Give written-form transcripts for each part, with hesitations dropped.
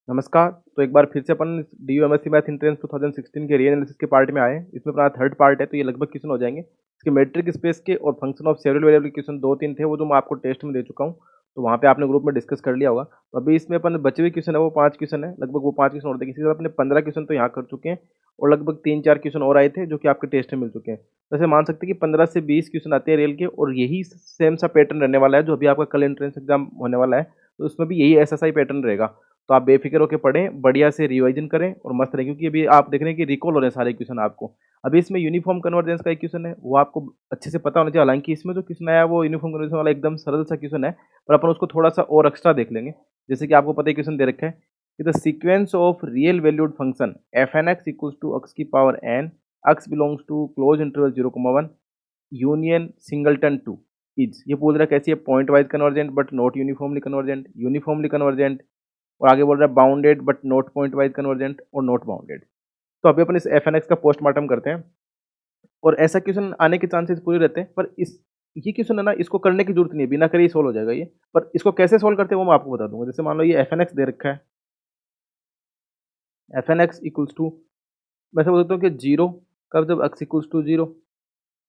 नमस्कार। तो एक बार फिर से अपन डी एमएससी मैथ एंट्रेंस 2016 के रीएनालिसिस के पार्ट में आए हैं। इसमें अपना थर्ड पार्ट है, तो ये लगभग क्वेश्चन हो जाएंगे। इसके मेट्रिक स्पेस के और function of several variable question 2-3 थे, वो जो मैं आपको टेस्ट में दे चुका हूँ। तो वहाँ पे आपने ग्रुप में डिस्कस कर लिया होगा। तो अभी इसमें अपन बचे हुए क्वेश्चन है वो 5 क्वेश्चन है, लगभग वो 5 क्वेश्चन और देखेंगे। इसी तरह अपने 15 क्वेश्चन तो यहाँ कर चुके हैं और लगभग 3-4 क्वेश्चन और आए थे जो कि आपके टेस्ट में मिल चुके हैं। वैसे मान सकते हैं कि 15 से 20 क्वेश्चन आते हैं रेल के, और यही सेम सा पैटर्न रहने वाला है जो अभी आपका कल एंट्रेंस एग्जाम होने वाला है। तो उसमें भी यही एसएसआई पैटर्न रहेगा। तो आप बेफिक्र होकर पढ़ें, बढ़िया से रिवाइजन करें और मस्त रहें, क्योंकि अभी आप देख रहे हैं कि रिकॉल हो रहे हैं सारे क्वेश्चन आपको। अभी इसमें यूनिफॉर्म कन्वर्जेंस का एक क्वेश्चन है, वो आपको अच्छे से पता होना चाहिए। हालांकि इसमें जो क्वेश्चन आया वो यूनिफॉर्म कन्वर्जेंस वाला एकदम सरल सा क्वेश्चन है, पर अपन उसको थोड़ा सा और एक्स्ट्रा देख लेंगे। जैसे कि आपको पता है क्वेश्चन दे रखा है कि the sequence of real valued function f N x equals to x की power n, x belongs to closed interval 0,1 union singleton two is. ये पूछ रहा है कैसी है, point wise convergent but not uniformly convergent, uniformly convergent, और आगे बोल रहा है bounded but not point wise convergent और नॉट बाउंडेड। तो अभी अपन इस एफ एन एक्स का पोस्टमार्टम करते हैं, और ऐसा क्वेश्चन आने के चांसेस पूरे रहते हैं। पर इस ये क्वेश्चन है ना, इसको करने की जरूरत नहीं है, बिना करे ही सोल्व हो जाएगा ये। पर इसको कैसे सोल्व करते हैं वो मैं आपको बता दूंगा। जैसे मान लो ये एफ एन एक्स दे रखा है, F N x equals to, मैं ऐसे बोल सकता हूँ कि जीरो, कब, जब एक्स इक्वल्स टू जीरो,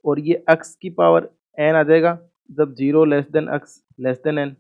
और ये एक्स की पावर एन आ जाएगा जब zero less than x less than N,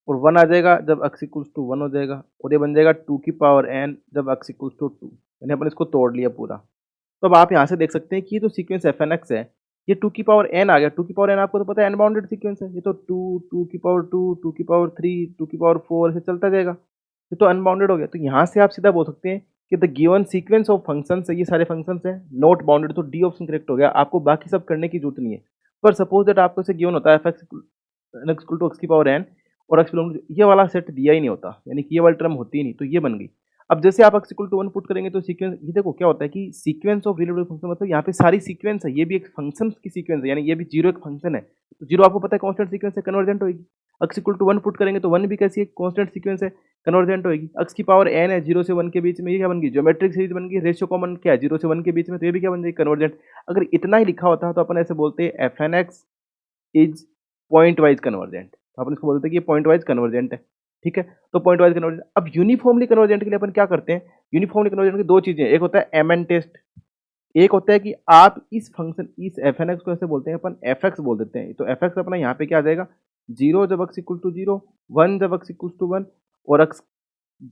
और वन आ जाएगा जब एक्स इक्वल्स टू वन हो जाएगा, और ये बन जाएगा टू की पावर एन जब एक्स इक्वल्स टू टू। यानी अपन इसको तोड़ लिया पूरा। तो अब आप यहाँ से देख सकते हैं कि ये जो सीक्वेंस एफ एन एक्स है, ये टू की पावर एन आ गया। टू की पावर एन आपको तो पता है अनबाउंडेड सीक्वेंस है। ये तो टू, टू की पावर टू, टू की पावर थ्री, टू की पावर फोर, ऐसे चलता जाएगा। ये तो अनबाउंडेड हो गया। तो यहाँ से आप सीधा बोल सकते हैं कि the given sequence of functions है, ये सारे फंक्शंस हैं, नॉट बाउंडेड। तो डी ऑप्शन करेक्ट हो गया। आपको बाकी सब करने की जरूरत नहीं है। पर सपोज दैट आपको इसे गिवन होता है F x equal to x की पावर एन और एक्स बिलोंग, ये वाला सेट दिया ही नहीं होता, यानी कि ये वाली टर्म होती ही नहीं, तो ये बन गई। अब जैसे आप X equal to one put करेंगे तो सीक्वेंस, ये देखो क्या होता है कि सीक्वेंस ऑफ रिलेटिव फंक्शन, मतलब यहाँ पे सारी सीक्वेंस है, ये भी एक फंक्शन की सीक्वेंस है, यानी ये भी जीरो एक फंक्शन है। तो जीरो आपको पता है कांस्टेंट सीक्वेंस है, कन्वर्जेंट होगी। X equal to one put करेंगे तो वन भी कैसी है, कांस्टेंट सीक्वेंस है, कन्वर्जेंट होगी। एक्स की पावर एन है, जीरो से वन के बीच में, ये क्या बन गई, ज्योमेट्रिक सीरीज बन गई। रेशियो कॉमन क्या है, जीरो से वन के बीच में, तो ये भी क्या बन जाएगी, कन्वर्जेंट। अगर इतना ही लिखा होता तो अपन ऐसे बोलते हैं F N X is point wise convergent. तो अपन इसको बोलते हैं कि ये पॉइंट वाइज कन्वर्जेंट है। ठीक है, तो पॉइंट वाइज कन्वर्जेंट। अब यूनिफॉर्मली कन्वर्जेंट के लिए अपन क्या करते हैं, यूनिफॉर्मली कन्वर्जेंट की दो चीजें, एक होता है एम एन टेस्ट, एक होता है कि आप इस फंक्शन, इस एफ एन एक्स को ऐसे बोलते हैं अपन एफ एक्स बोल देते हैं। तो एफ एक्स अपना यहाँ पे क्या आ जाएगा, जीरो जब X equal to zero, one जब एक्स इक्वल टू वन, और एक्स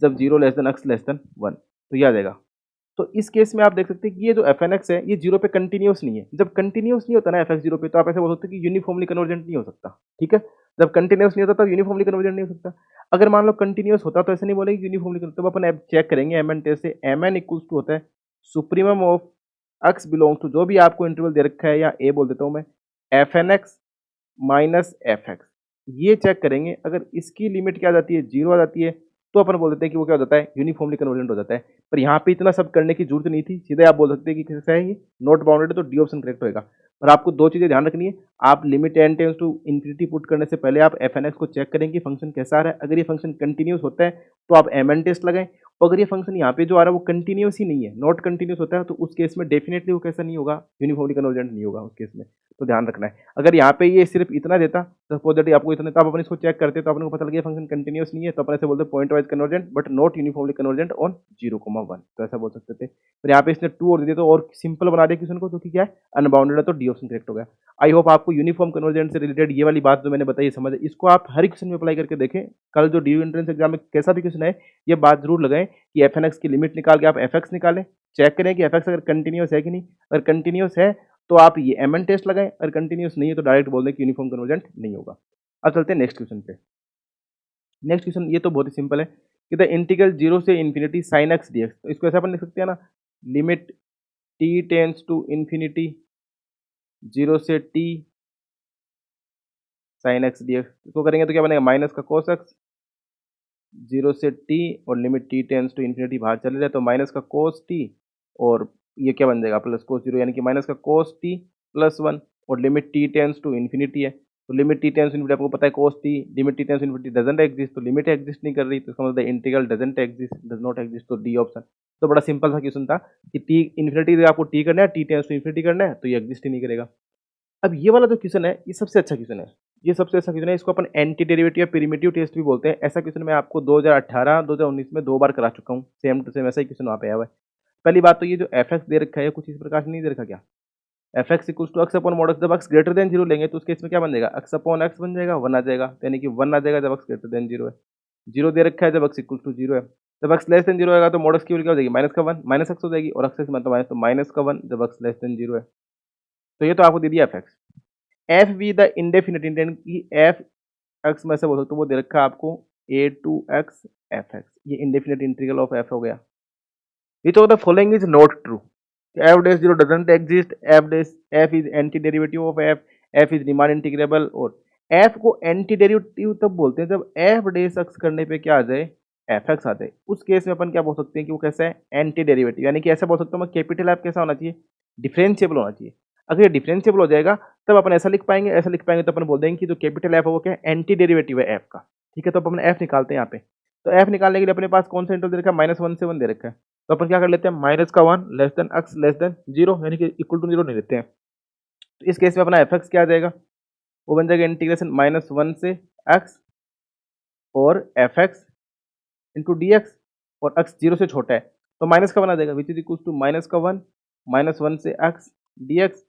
जब zero less than x less than one, तो ये आ जाएगा। तो इस केस में आप देख सकते हैं कि ये जो एफ एन एक्स है ये जीरो पे कंटिन्यूस नहीं है। जब कंटिन्यूस नहीं होता ना एफ एक्स जीरो पे, तो आप ऐसे बोल सकते हैं कि यूनिफॉर्मली कन्वर्जेंट नहीं हो सकता। ठीक है, जब कंटिन्यूस नहीं होता तब यूनिफॉर्मली कन्वर्जेंट नहीं हो सकता। अगर मान लो कंटिन्यूस होता तो ऐसे नहीं बोलेंगे यूनिफॉर्मली, तब अपन चेक करेंगे एम एन टेस्ट से। एम एन इक्वल्स टू होता है supremum of X belongs to, जो भी आपको इंटरवल दे रखा है, या ए बोल देता हूँ मैं, F N X minus F X. ये चेक करेंगे, अगर इसकी लिमिट क्या आ जाती है, जीरो आ जाती है, तो अपन बोल देते हैं कि वो क्या हो जाता है, यूनिफॉर्मली कन्वर्जेंट हो जाता है। पर यहाँ पे इतना सब करने की जरूरत नहीं थी, सीधे आप बोल सकते हैं कि कैसा है ये, नॉट बाउंडेड, तो डी ऑप्शन करेक्ट होगा। और आपको दो चीजें ध्यान रखनी है, आप limit N tends to infinity put करने से पहले आप एफ एन एक्स को चेक करेंगे फंक्शन कैसा आ रहा है। अगर ये फंक्शन कंटिन्यूस होता है तो आप एम एन टेस्ट लगाएं, और अगर ये फंक्शन यहाँ पे जो आ रहा है वो कंटिन्यूस ही नहीं है, नॉट कंटिन्यूस होता है, तो उस केस में डेफिनेटली वो कैसा नहीं होगा, यूनिफॉर्मली कन्वर्जेंट नहीं होगा उस केस में। तो ध्यान रखना है। अगर यहाँ पे ये सिर्फ इतना देता, सपोज दैट आपको इतना, तो आप अपन इसको चेक करते तो अपन को पता लगे फंक्शन कंटिन्यूस नहीं है, तो अपन ऐसे बोलते point wise convergent but not uniformly convergent on 0,1, तो ऐसा बोल सकते थे। पर यहाँ पे इसने टू और दे दिया तो और सिंपल बना दिया क्वेश्चन को, तो क्या है, अनबाउंडेड है, तो डी ऑप्शन करेक्ट हो गया। आई होप आपको यूनिफॉर्म कन्वर्जेंट से रिलेटेड ये वाली बात जो मैंने बताई समझ, इसको आप हर क्वेश्चन में अप्लाई करके देखें। कल जो डी एंट्रेंस एग्जाम में कैसा भी क्वेश्चन है, ये बात जरूर लगाएं कि एफ एन एक्स की लिमिट निकाल के आप एफ एक्स निकालें, चेक करें कि एफ एक्स अगर कंटिन्यूस है कि नहीं। अगर कंटिन्यूस है तो आप ये एम एन टेस्ट लगाएं, अगर कंटिन्यूस नहीं है तो डायरेक्ट बोल दें कि यूनिफॉर्म कन्वर्जेंट नहीं होगा। अब चलते हैं नेक्स्ट क्वेश्चन पे। नेक्स्ट क्वेश्चन ये तो बहुत ही सिंपल है कि द इंटीग्रल जीरो से infinity sine x d x. तो इसको ऐसा अपन लिख सकते हैं ना, limit t tends to infinity zero से t sine x d x. इसको करेंगे तो क्या बनेगा, माइनस का कोस एक्स जीरो से टी, और limit t tends to infinity बाहर चले जाए तो माइनस का कोस टी, और ये क्या बन जाएगा, प्लस कोस जीरो, यानी कि माइनस का कोस टी प्लस वन, और limit t tends to infinity है। तो लिमिट टी टेंस इन्फिनिटी आपको पता है cos t, limit t tends infinity doesn't exist, तो लिमिट एग्जिस्ट नहीं कर रही, तो इसका मतलब integral doesn't exist, does not exist, तो डी ऑप्शन। तो बड़ा सिंपल सा क्वेश्चन था कि टी इन्फिनिटी आपको टी करना है, टी टेंस टू इन्फिनिटी करना है, तो ये एग्जिस्ट ही नहीं करेगा। अब ये वाला जो क्वेश्चन है ये सबसे अच्छा क्वेश्चन है। ये सबसे ऐसा क्वेश्चन है, इसको अपन एंटी डेरिवेटिव या प्रिमिटिव टेस्ट भी बोलते हैं। ऐसा क्वेश्चन मैं आपको 2018 2019 में 2 बार करा चुका हूँ, सेम टू सेम ऐसा ही क्वेश्चन वहाँ पे आया हुआ है। पहली बात तो ये जो एफ एक्स दे रखा है कुछ इस प्रकार से नहीं दे रखा क्या, F X equals to X upon mod X, जब एक्स ग्रेटर देन जीरो लेंगे तो उस केस में क्या बन जाएगा, एक्स अपॉन एक्स बन जाएगा, 1 आ जाएगा, तो यानी कि 1 आ जाएगा जब एक्स ग्रेटर देन जीरो है। जीरो दे रखा है जब एक्स इक्वल्स टू जीरो है, जब एक्स लेस देन जीरो आएगा तो मॉड एक्स की वैल्यू क्या हो जाएगी, माइनस का 1, माइनस एक्स हो जाएगी, और एक्स मतलब माइनस, तो माइनस का 1 जब एक्स लेस देन जीरो है। तो ये तो आपको दे दिया F X. F V the indefinite intent की एफ एक्स में से बोल सकते हो, वो दे रखा है आपको ए टू एक्स एफ एक्स, ये इंडेफिनिट इंटीग्रल ऑफ एफ हो गया। Which of the following is not true, F dash zero doesn't exist, F dash F is anti derivative of F, F is Riemann integrable, और F को anti derivative तब बोलते हैं जब F dash x करने पे क्या आ जाए, एफ एक्स आ जाए। उस केस में अपन क्या बोल सकते हैं कि वो कैसा है, एंटी डेरिवेटिव, यानी कि ऐसा बोल सकता हूँ मैं, कैपिटल एफ कैसा होना चाहिए, डिफरेंशिएबल होना चाहिए। अगर ये डिफरेंशिएबल हो जाएगा तब अपन ऐसा लिख पाएंगे, ऐसा लिख पाएंगे तो अपन बोल देंगे कि जो कैपिटल एफ है वो क्या है, एंटी डेरिवेटिव है एफ का। ठीक है, तो अपन एफ निकालते हैं यहाँ पे। तो एफ निकालने के लिए अपने पास कौन सा इंटरवल दे रखा है, -1 से 1 दे रखा है, तो अपन क्या कर लेते हैं, माइनस का 1 less than x less than zero, यानी कि इक्वल टू जीरो ले लेते हैं। तो इस केस में अपना एफ एक्स क्या आ जाएगा, वो बन जाएगा इंटीग्रेशन -1 से एक्स और F X into D X, और एक्स जीरो से छोटा है तो माइनस का 1 आ जाएगा, which is equal to minus का 1 -1 से एक्स डी एक्स,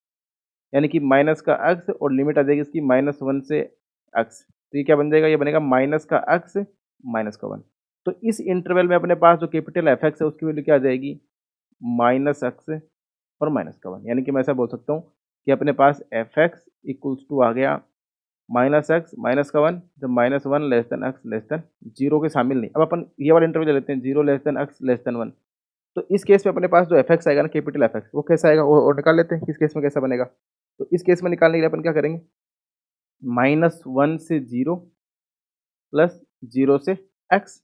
यानी कि माइनस का एक्स और लिमिट आ जाएगी इसकी -1 से एक्स। तो ये क्या बन जाएगा, ये बनेगा माइनस का एक्स माइनस का 1। तो इस इंटरवल में अपने पास जो कैपिटल एफ एक्स है उसकी वैल्यू क्या आ जाएगी, माइनस एक्स और माइनस का 1, यानी कि मैं ऐसा बोल सकता हूँ कि अपने पास एफ एक्स इक्वल्स टू आ गया माइनस एक्स माइनस का 1, जब -1 less than x less than zero के शामिल नहीं। अब अपन ये वाला इंटरवल ले लेते हैं, zero less than x less than 1। तो इस केस में अपने पास जो एफ एक्स आएगा ना, कैपिटल एफ एक्स, वो कैसा आएगा, वो और निकाल लेते हैं किस केस में कैसा बनेगा। तो इस केस में निकालने के लिए अपन क्या करेंगे, -1 से जीरो प्लस जीरो से एक्स,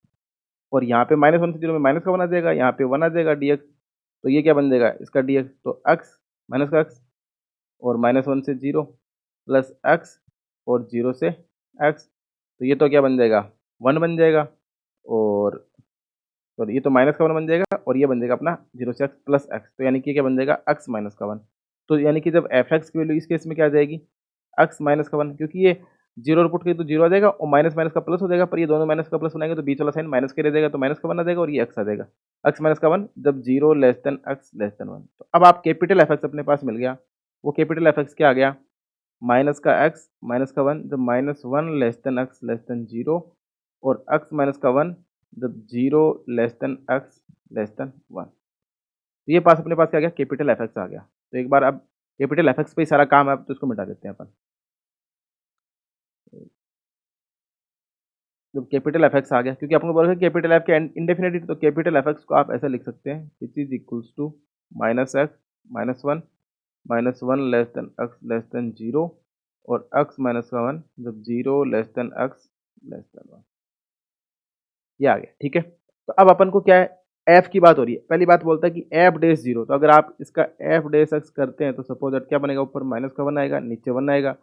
और यहाँ पे -1 से जीरो में माइनस का 1 आ जाएगा, यहाँ पे 1 आ जाएगा डी एक्स। तो ये क्या बन जाएगा इसका डी एक्स, तो एक्स माइनस का एक्स और -1 से जीरो प्लस एक्स और जीरो से एक्स, तो ये तो क्या बन जाएगा 1 बन जाएगा, और सॉरी ये तो माइनस का 1 बन जाएगा, और ये बन जाएगा अपना जीरो से एक्स प्लस एक्स, तो यानी कि क्या बन जाएगा एक्स माइनस का 1। तो यानी कि जब एफ एक्स की वैल्यू इस केस में क्या आ जाएगी, एक्स माइनस का 1, क्योंकि ये जीरो रिपोर्ट करिए तो जीरो आ जाएगा और माइनस माइनस का प्लस हो जाएगा, पर ये दोनों माइनस का प्लस बनाएंगे तो बीच वाला साइन माइनस के रह जाएगा, तो माइनस का 1 आ जाएगा और ये एक्स आ जाएगा, एक्स माइनस का 1 जब zero less than x less than 1। तो अब आप कैपिटल एफ एक्स अपने पास मिल गया, वो कैपिटल एफ एक्स क्या आ गया, माइनस का एक्स माइनस का 1 जब -1 less than x less than zero, और एक्स माइनस का 1 जब zero less than x less than 1। तो ये पास अपने पास क्या आ गया, कैपिटल एफ एक्स आ गया। तो एक बार अब कैपिटल एफ एक्स पे ही सारा काम है, तो इसको मिटा देते हैं अपन। जब कैपिटल एफ एक्स आ गया, क्योंकि आपको बोला कैपिटल एफ के इंडेफिनिटी, तो कैपिटल एफ एक्स को आप ऐसा लिख सकते हैं, which is equals to minus X -1 less than x less than zero, और एक्स माइनस का 1 जब zero less than x less than 1। ये आ गया, ठीक है। तो अब अपन को क्या है, एफ की बात हो रही है। पहली बात बोलता है कि एफ डैश जीरो, तो अगर आप इसका एफ डैश एक्स करते हैं तो सपोज दैट क्या बनेगा, ऊपर माइनस का 1 आएगा, नीचे 1 आएगा,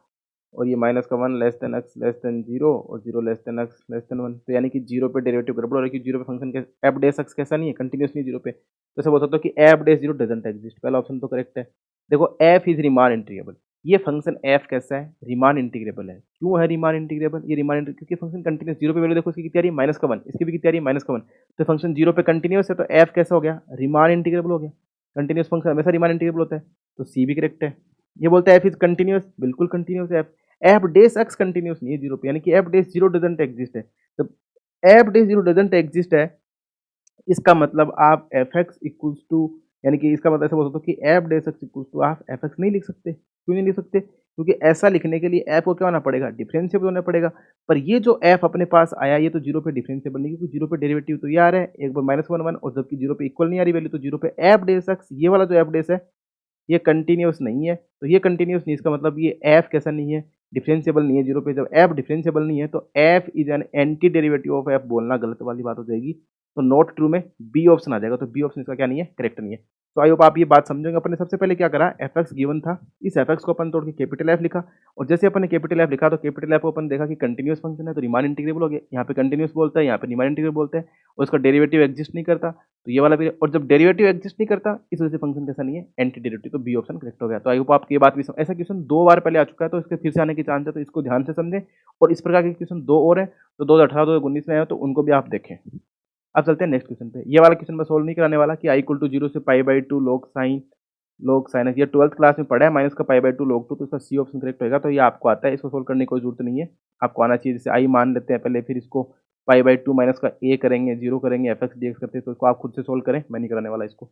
और ये माइनस का 1 less than x less than zero, और zero less than x less than 1। तो यानी कि जीरो पे डेरिवेटिव गड़बड़ हो रहा है, कि जीरो पे फंक्शन के एफ डैश एक्स कैसा नहीं है, कंटिन्यूस नहीं जीरो पे। तो ऐसा बोल सकते हो कि F dash zero doesn't exist, पहला ऑप्शन तो करेक्ट है। देखो एफ इज रीमान इंटीग्रेबल, ये फंक्शन एफ कैसा है, रीमान इंटीग्रेबल है। क्यों है रीमान इंटीग्रेबल, ये रीमान इंटीग्रेबल क्योंकि फंक्शन कंटिन्यूस, जीरो पे वैल्यू देखो इसकी कितनी आ रही है, माइनस का 1, इसकी भी कितनी आ रही है, माइनस का 1। तो फंक्शन जीरो पे कंटिन्यूस है, तो एफ कैसा हो गया, रीमान इंटीग्रेबल हो गया। कंटिन्यूस फंक्शन हमेशा रीमान इंटीग्रेबल होता है, तो सी भी करेक्ट है। ये बोलता है एफ इज कंटिन्यूस, बिल्कुल कंटिन्यूस है F. F dash X continuous नहीं है जीरो पे, यानी कि F dash zero doesn't exist है। तो F dash zero doesn't exist है, इसका मतलब आप एफ एक्स इक्वल्स टू, यानी कि इसका मतलब ऐसा बोल सकते हो कि F dash X equals to आप एफ एक्स नहीं लिख सकते। क्यों नहीं लिख सकते, क्योंकि ऐसा लिखने के लिए एफ को क्या होना पड़ेगा, डिफरेंशिएबल होना पड़ेगा। पर ये जो एफ अपने पास आया, ये तो जीरो पे डिफरेंशिएबल नहीं, क्योंकि जीरो पे डेरिवेटिव तो ये आ रहा है, एक बार -1 और जबकि जीरो पे इक्वल नहीं आ रही वैल्यू, तो जीरो पे एफ डेस एक्स, ये वाला जो एफ डेस है ये कंटिन्यूस नहीं है। तो ये कंटिन्यूस नहीं, इसका मतलब ये एफ कैसा नहीं है, डिफरेंशिएबल नहीं है जीरो पे। जब एफ डिफरेंशिएबल नहीं है तो F is an anti derivative of F बोलना गलत वाली बात हो जाएगी। तो नॉट ट्रू में बी ऑप्शन आ जाएगा, तो बी ऑप्शन इसका क्या नहीं है, करेक्ट नहीं है। तो आई होप आप ये बात समझेंगे। अपन ने सबसे पहले क्या करा, एफ एक्स गिवन था, इस एफ एक्स को अपन तोड़ के कैपिटल एफ लिखा, और जैसे अपन ने कैपिटल एफ लिखा तो कैपिटल एफ को अपन देखा कि कंटिन्यूस फंक्शन है तो रीमान इंटीग्रेबल हो गया। यहाँ पे कंटिन्यूस बोलता है, यहाँ पे रीमान इंटीग्रेबल बोलते हैं, और उसका डेरिवेटिव एग्जिस्ट नहीं करता, तो ये वाला भी। और जब डेरिवेटिव एग्जिस्ट नहीं करता इस वजह से फंक्शन कैसा नहीं है, एंटी डेरिवेटिव, तो बी ऑप्शन करेक्ट हो गया। तो आई होप आपकी ये बात भी ऐसा क्वेश्चन 2 बार पहले आ चुका है तो इसके फिर से आने की चांस है, तो इसको ध्यान से समझें। और इस प्रकार के क्वेश्चन 2 और हैं, तो 2018 2019 में आए तो उनको भी आप देखें। अब चलते हैं नेक्स्ट क्वेश्चन पे। ये वाला क्वेश्चन मैं सोल्व नहीं कराने वाला कि आई इक्वल टू 0 से π/2 log sin x, ये 12th क्लास में पढ़ा है, माइनस का π/2 log 2, तो इसका सी ऑप्शन करेक्ट होगा। तो ये आपको आता है, इसको सोल्व करने की कोई जरूरत नहीं है, आपको आना चाहिए। जैसे आई मान लेते हैं पहले, फिर इसको π/2 माइनस का a करेंगे, 0 करेंगे, एफ एक्स dx करते हैं, तो इसको आप खुद से सोल्व करें, मैं नहीं कराने वाला इसको।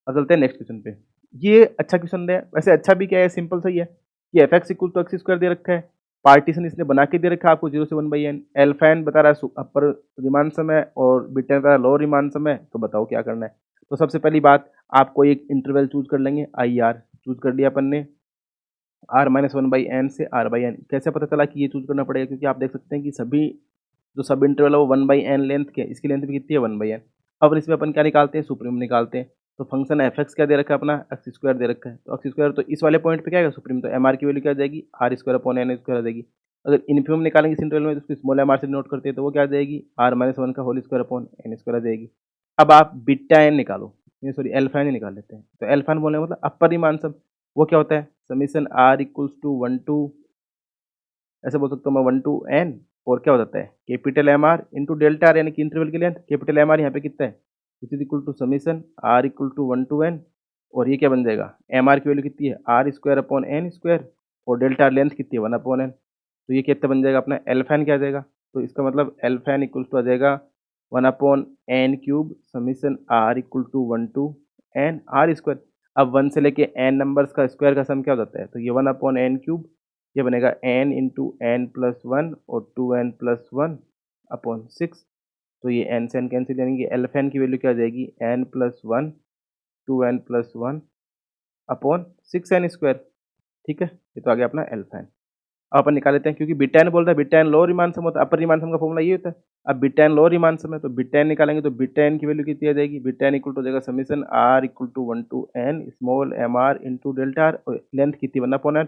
अब चलते हैं नेक्स्ट क्वेश्चन पे। ये अच्छा क्वेश्चन है, वैसे अच्छा भी क्या है, सिंपल सही है कि f x equal to x square दे रखा है, पार्टीशन इसने बना के दे रखा है आपको 0 से 1/n, एल्फा एन बता रहा है अपर रिमान समय और बीटा बता रहा है लोअर रिमान समय, तो बताओ क्या करना है। तो सबसे पहली बात, आपको एक इंटरवल चूज कर लेंगे, आई आर चूज कर लिया अपन ने, r-1/n से r/n। कैसे पता चला कि ये चूज करना पड़ेगा, क्योंकि आप देख सकते हैं कि सभी जो सब इंटरवल है वो 1/n लेंथ के, इसकी लेंथ भी कितनी है 1/n। अब इसमें अपन क्या निकालते हैं, सुप्रीम निकालते हैं। तो फंक्शन एफ एक्स क्या दे रखा है अपना, एक्स स्क्वायर दे रखा है, तो एक्स स्क्वायर, तो इस वाले पॉइंट पे क्या है सुप्रीम, तो एम आर की वैल्यू क्या आ जाएगी, r square upon n square आ जाएगी। अगर इन्फिमम निकालेंगे इस इंटरवल में तो उसको स्मॉल एम आर से नोट करते हैं, तो वो क्या आ जाएगी, r-1 का whole square upon n square आ जाएगी। अब आप बीटा एन निकालो, ये सॉरी एल्फा एन निकाल लेते हैं। तो एल्फा एन बोलने का मतलब अपर रिमान सम, वो क्या होता है, summation r equals to 1 to, ऐसे बोल सकता हूँ मैं 1 टू n, और क्या हो जाता है capital M are into delta R, यानी कि इंटरवल की लेंथ, कैपिटल एम आर यहाँ पे कितना है, which is equal to summation r equal to 1 to n, और ये क्या बन जाएगा, एम आर की वैल्यू कितनी है, r square upon n square, और डेल्टा आर लेंथ कितनी है 1 अपॉन एन, तो ये कितना बन जाएगा अपना एल्फा एन क्या आ जाएगा, तो इसका मतलब एल्फा एन इक्वल टू आ जाएगा 1 upon n cube summation r equal to 1 to n r square. अब 1 से लेके n नंबर्स का स्क्वायर का सम क्या हो जाता है, तो ये 1 अपॉन एन क्यूब, ये बनेगा n इंटू एन प्लस 1 और 2n प्लस 1 अपॉन 6, तो ये n से n कैंसिल, यानी कि एल्फा एन की वैल्यू क्या आ जाएगी, n plus 1 2n plus 1 upon 6n square. ठीक है, ये तो आ गया अपना एल्फा एन। अब अपन निकाल लेते हैं, क्योंकि बीटा एन बोल रहा है, बीटा एन लोअर रिमान सम होता है, अपर रिमान सम का फॉर्मूला ये होता है। अब बीटा एन लोअर रिमान सम है, तो बीटा एन निकालेंगे, तो बीटा एन की वैल्यू कितनी आ जाएगी, बीटा एन इक्वल टू हो जाएगा summation r equal to 1 to n small m are into delta r, length कितनी 1 अपॉन n,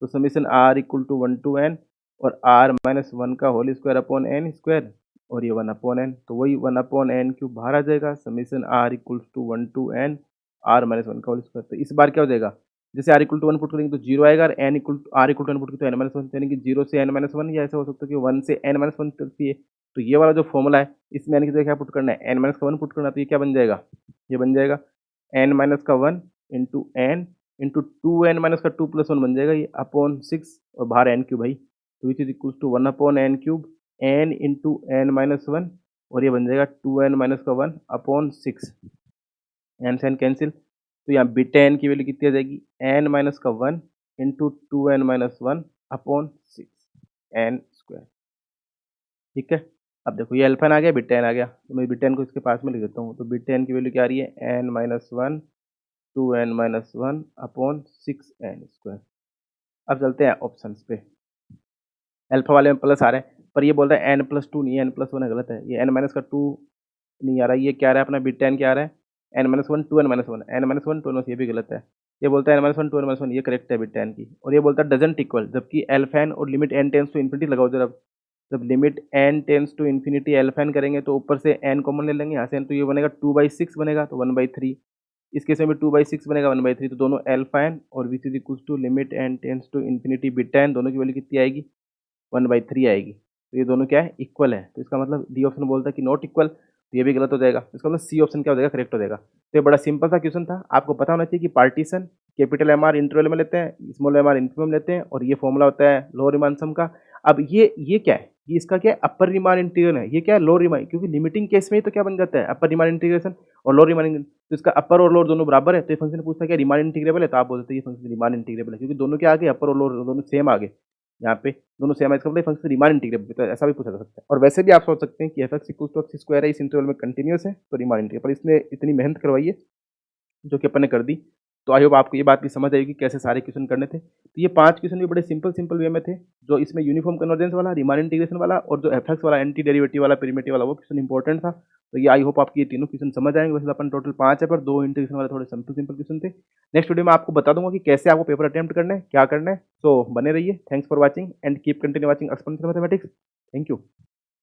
तो summation r equal to 1 to n और r-1 का whole square upon n square, और ये 1 upon n, तो वही 1 अपॉन n क्यूब बाहर आ जाएगा, summation r equal to 1 to n r-1 का होल स्क्वायर। तो इस बार क्या हो जाएगा, जैसे r इक्वल टू 1 पुट करेंगे तो 0 आएगा, और n equal to r equal to 1 put करें तो n-1, यानी कि 0 से n-1, या ऐसा हो सकता है कि 1 से n-1 चलती है। तो ये वाला जो फॉर्मूला है इसमें n की जगह क्या पुट करना है, n-1 पुट करना है, तो ये क्या बन जाएगा, ये बन जाएगा n-1 into n into 2n-2 plus 1 बन जाएगा, ये अपॉन 6 और बाहर n क्यूब भाई, तो which is equal to 1 upon n cube n into n-1, और ये बन जाएगा 2n-1 अपॉन 6, n से n कैंसिल, तो यहाँ बीटा n की वैल्यू कितनी आ जाएगी, n-1 into 2n-1 upon 6 n square. ठीक है, अब देखो ये अल्फा आ गया, बीटा n आ गया, तो मैं बीटा n को इसके पास में लिख देता हूँ, तो बीटा n की वैल्यू क्या आ रही है, n-1 2n-1 upon 6n square. अब चलते हैं ऑप्शंस पे, अल्फा वाले में प्लस आ रहा है, पर ये बोल रहा है n+2 नहीं है, n+1 है, गलत है, ये n-2 नहीं आ रहा है, ये क्या आ रहा है अपना बीटा n क्या आ रहा है, n-1 2n-1, n-1 2n, ये भी गलत है, ये बोलता है n-1 2n-1, ये करेक्ट है बीटा n की, और ये बोलता है डजंट इक्वल, जबकि अल्फा n और limit n tends to infinity लगाओ जरा, जब limit n tends to infinity alpha n करेंगे तो ऊपर से n कॉमन ले लेंगे, यहाँ से n, तो ये बनेगा 2/6 बनेगा, तो 1/3, इस केस में भी 2/6 बनेगा 1/3, तो दोनों अल्फा n और which is equal to limit n tends to infinity beta n, दोनों की वैल्यू कितनी आएगी, 1/3 आएगी, तो ये दोनों क्या है, इक्वल है, तो इसका मतलब डी ऑप्शन बोलता है कि नॉट इक्वल, तो ये भी गलत हो जाएगा, इसका मतलब सी ऑप्शन क्या हो जाएगा, करेक्ट हो जाएगा। तो ये बड़ा सिंपल सा क्वेश्चन था, आपको पता होना चाहिए कि partition capital M R interval में लेते हैं, स्मॉल एम आर इंफिनिटी लेते हैं, और ये फॉर्मूला होता है लोअर रिमान सम का। अब ये क्या है, ये इसका क्या है, अपर रिमान इंटीग्रल है, ये क्या है लोअर रिमान, क्योंकि लिमिटिंग केस में ही तो क्या बन जाता है, अपर रिमान इंटीग्रेशन और लोअर रिमान, तो इसका अपर और लोअर दोनों बराबर है, तो ये फंक्शन पूछता है क्या रिमान इंटीग्रेबल है, तो आप बोलते हैं ये फंक्शन रिमान इंटीग्रेबल है, क्योंकि दोनों के आगे अपर और लोअर दोनों सेम आगे, यहाँ पे दोनों सेम है, इसका मतलब फंक्शन रिमान इंटीग्रेबल, तो ऐसा भी पूछा जा सकता है। और वैसे भी आप सोच सकते हैं कि f x equal to x square है, इस इंटरवल में कंटिन्यूस है, तो रिमान इंटीग्रेबल, पर इसने इतनी मेहनत करवाई है जो कि अपन ने कर दी, तो आई होप आपको ये बात भी समझ आएगी कैसे सारे क्वेश्चन करने थे। तो ये 5 क्वेश्चन भी बड़े सिंपल वे में थे, जो इसमें यूनिफॉर्म कन्वर्जेंस वाला, रीमान इंटीग्रेशन वाला और जो एफ एक्स वाला, एंटी डेरिवेटिव वाला, प्रिमिटिव वाला, वो क्वेश्चन इंपॉर्टेंट था। तो ये आई होप आपकी ये तीनों क्वेश्चन समझ आएंगे। वैसे तो अपन टोटल 5 है, पर 2 इंटीग्रेशन वाले थोड़े सिंपल क्वेश्चन थे। नेक्स्ट वीडियो में आपको बता दूंगा कि कैसे आपको पेपर अटेम्प्ट करना है, क्या करना है। सो बने रहिए। Thanks for watching and keep continue watching exponential mathematics. Thank you.